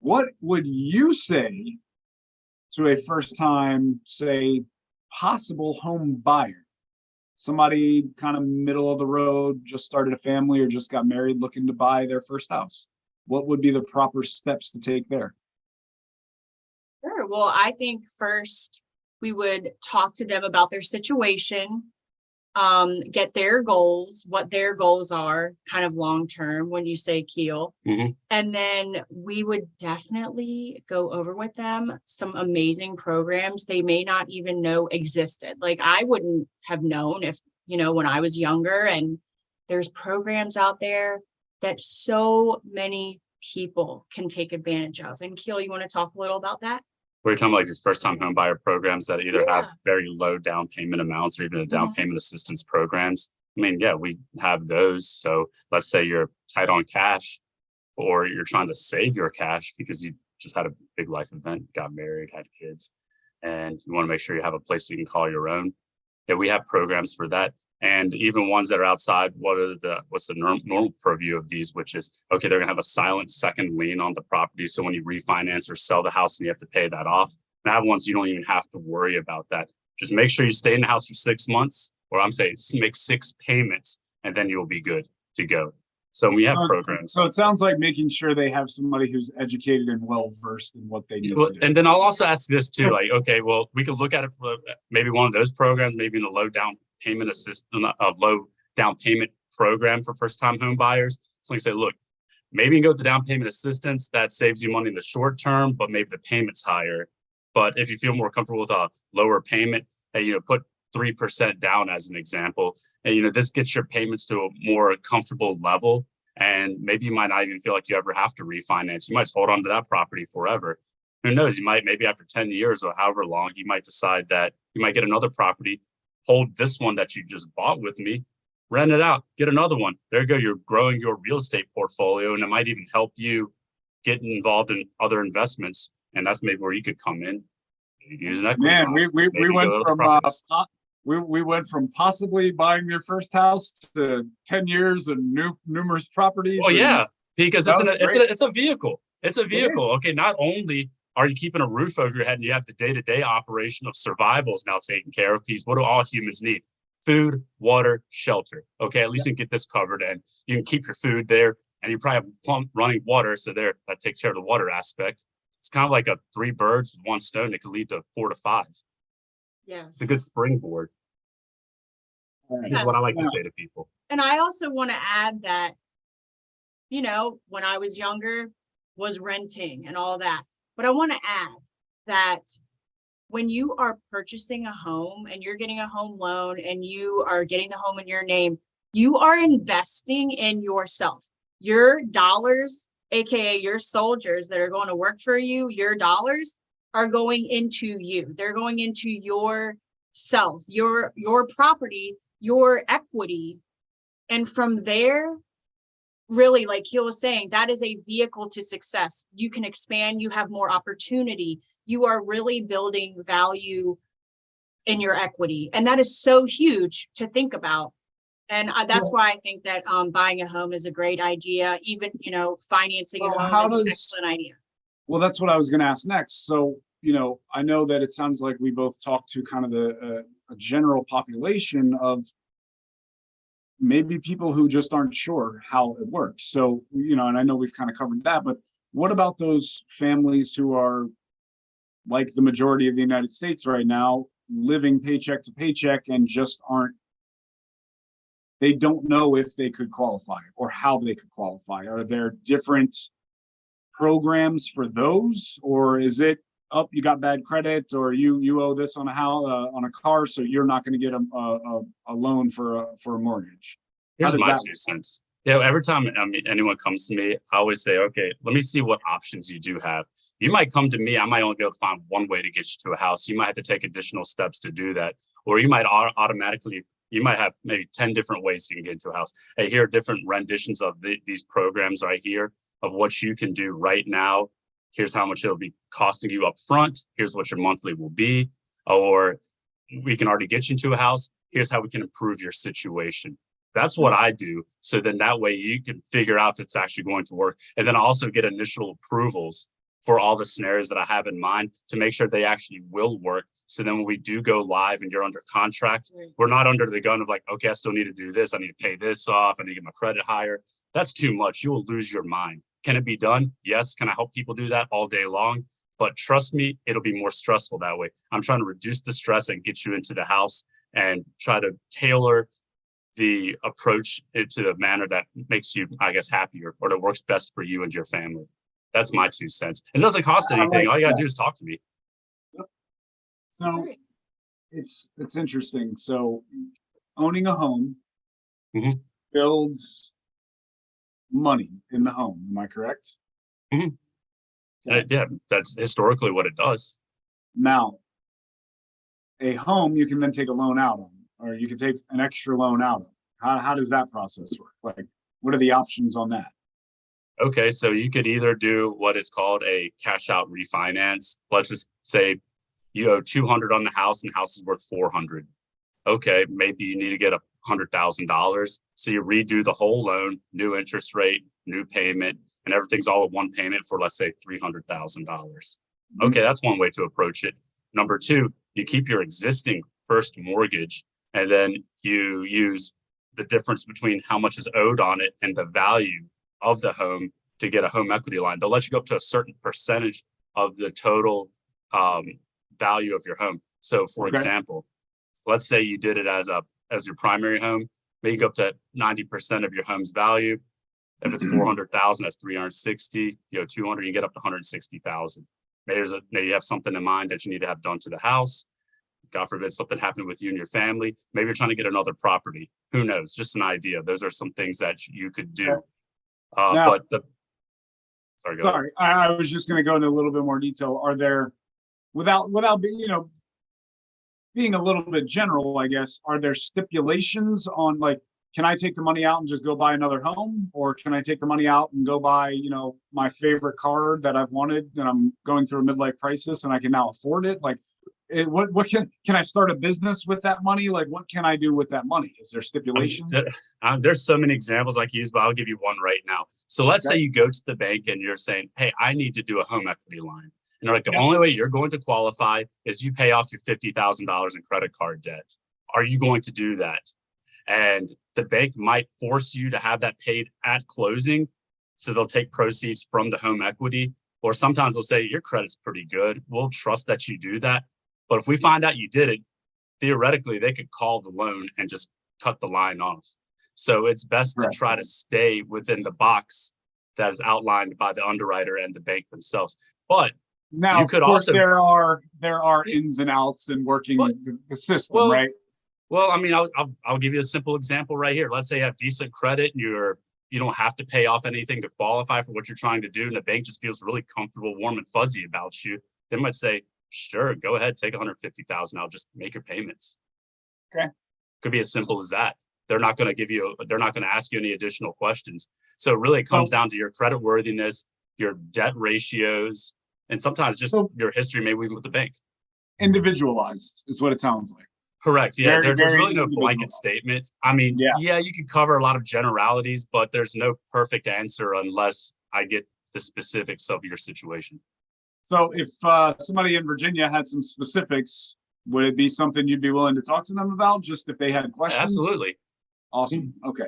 What would you say to a first time, say, possible home buyer? Somebody kind of middle of the road, just started a family or just got married looking to buy their first house. What would be the proper steps to take there? Sure. Well, I think first we would talk to them about their situation, get their goals, what their goals are, kind of long term when you say Kiel. And then we would definitely go over with them some amazing programs they may not even know existed. Like I wouldn't have known if, when I was younger, and there's programs out there that so many people can take advantage of. And Kiel, you want to talk a little about that? We're talking about like these first-time home buyer programs that either have very low down payment amounts or even a down payment assistance programs. I mean, yeah, we have those. So let's say you're tight on cash, or you're trying to save your cash because you just had a big life event, got married, had kids, and you want to make sure you have a place you can call your own. Yeah, we have programs for that. And even ones that are outside, what's the normal purview of these, which is, okay, they're going to have a silent second lien on the property. So when you refinance or sell the house and you have to pay that off, and I have ones you don't even have to worry about that. Just make sure you stay in the house for 6 months, or I'm saying make 6 payments, and then you'll be good to go. So we have programs. So it sounds like making sure they have somebody who's educated and well-versed in what they need to do. And then I'll also ask this too, like, okay, well, we could look at it for maybe one of those programs, maybe in a low down payment program for first-time home buyers. So like I say, look, maybe you can go with the down payment assistance that saves you money in the short term, but maybe the payment's higher. But if you feel more comfortable with a lower payment, put 3% down as an example. And, this gets your payments to a more comfortable level. And maybe you might not even feel like you ever have to refinance. You might hold on to that property forever. Who knows? You might, maybe after 10 years or however long, you might decide that you might get another property, hold this one that you just bought with me, rent it out, get another one. There you go. You're growing your real estate portfolio, and it might even help you get involved in other investments. And that's maybe where you could come in. Use that. Man, we went from possibly buying your first house to 10 years and numerous properties. Oh yeah, because it's a vehicle. It's a vehicle. Okay, not only are you keeping a roof over your head and you have the day-to-day operation of survival is now taken care of, because what do all humans need? Food, water, shelter. Okay, at least you can get this covered, and you can keep your food there, and you probably have running water, so that takes care of the water aspect. It's kind of like a 3 birds with 1 stone. It could lead to 4 to 5. Yes. It's a good springboard. Is what I like to say to people. And I also want to add that, when I was younger, was renting and all that. But I want to add that when you are purchasing a home and you're getting a home loan and you are getting the home in your name, you are investing in yourself. Your dollars, aka your soldiers that are going to work for you, your dollars are going into you. They're going into your self, your property, your equity. And from there, really, like Kiel was saying, that is a vehicle to success. You can expand, you have more opportunity. You are really building value in your equity. And that is so huge to think about. And that's why I think that buying a home is a great idea. Even, financing a home is an excellent idea. Well, that's what I was going to ask next. So, I know that it sounds like we both talked to kind of a general population of maybe people who just aren't sure how it works. So, and I know we've kind of covered that, but what about those families who are like the majority of the United States right now, living paycheck to paycheck and just they don't know if they could qualify or how they could qualify? Are there different programs for those, or is it, you got bad credit, or you owe this on a house, on a car, so you're not going to get a loan for a mortgage? Here's my 2 cents. Yeah, every time anyone comes to me, I always say, okay, let me see what options you do have. You might come to me, I might only be able to find one way to get you to a house. You might have to take additional steps to do that, or you might you might have maybe 10 different ways you can get into a house. Hey, here are different renditions of these programs right here of what you can do right now. Here's how much it'll be costing you up front. Here's what your monthly will be. Or we can already get you into a house. Here's how we can improve your situation. That's what I do. So then that way you can figure out if it's actually going to work. And then also get initial approvals for all the scenarios that I have in mind to make sure they actually will work. So then when we do go live and you're under contract, we're not under the gun of like, okay, I still need to do this. I need to pay this off. I need to get my credit higher. That's too much. You will lose your mind. Can it be done? Yes. Can I help people do that all day long? But trust me, it'll be more stressful that way. I'm trying to reduce the stress and get you into the house and try to tailor the approach into the manner that makes you, I guess, happier or that works best for you and your family. That's my 2 cents. It doesn't cost anything. All you gotta do is talk to me. So it's interesting. So owning a home Mhm. builds money in the home. Am I correct? Yeah, that's historically what it does. Now, a home you can then take a loan out on, or you can take an extra loan out on. How does that process work? Like, what are the options on that? Okay, so you could either do what is called a cash out refinance. Let's just say you owe 200 on the house and the house is worth 400. Okay, maybe you need to get $100,000. So you redo the whole loan, new interest rate, new payment, and everything's all at one payment for, let's say, $300,000. Okay, that's one way to approach it. Number two, you keep your existing first mortgage and then you use the difference between how much is owed on it and the value of the home to get a home equity line. They'll let you go up to a certain percentage of the total value of your home. So for example, let's say you did it as your primary home, maybe go up to 90% of your home's value. If it's 400,000, that's 360, 200, you get up to 160,000. Maybe you have something in mind that you need to have done to the house. God forbid something happened with you and your family. Maybe you're trying to get another property. Who knows? Just an idea. Those are some things that you could do. Now, Sorry, I was just going to go into a little bit more detail. Are there, without being, being a little bit general, I guess, are there stipulations on, like, can I take the money out and just go buy another home? Or can I take the money out and go buy, my favorite car that I've wanted and I'm going through a midlife crisis and I can now afford it? Like, what can I start a business with that money? Like, what can I do with that money? Is there stipulations? There's so many examples I can use, but I'll give you one right now. So let's say you go to the bank and you're saying, hey, I need to do a home equity line. And they're like, the only way you're going to qualify is you pay off your $50,000 in credit card debt. Are you going to do that? And the bank might force you to have that paid at closing. So they'll take proceeds from the home equity. Or sometimes they'll say, your credit's pretty good. We'll trust that you do that. But if we find out you did it, theoretically, they could call the loan and just cut the line off. So it's best to try to stay within the box that is outlined by the underwriter and the bank themselves. But now, you could of course, also there are ins and outs in working the system, right? Well, I mean, I'll give you a simple example right here. Let's say you have decent credit and you don't have to pay off anything to qualify for what you're trying to do, and the bank just feels really comfortable, warm and fuzzy about you. They might say, sure, go ahead, take 150,000. I'll just make your payments. Okay. Could be as simple as that. They're not going to ask you any additional questions. So really it comes down to your credit worthiness, your debt ratios, and sometimes just your history maybe with the bank. Individualized is what it sounds like. Correct. Yeah, there's really no individual blanket statement. I mean, yeah, you can cover a lot of generalities, but there's no perfect answer unless I get the specifics of your situation. So if somebody in Virginia had some specifics, would it be something you'd be willing to talk to them about, just if they had questions? Absolutely. Awesome. Okay.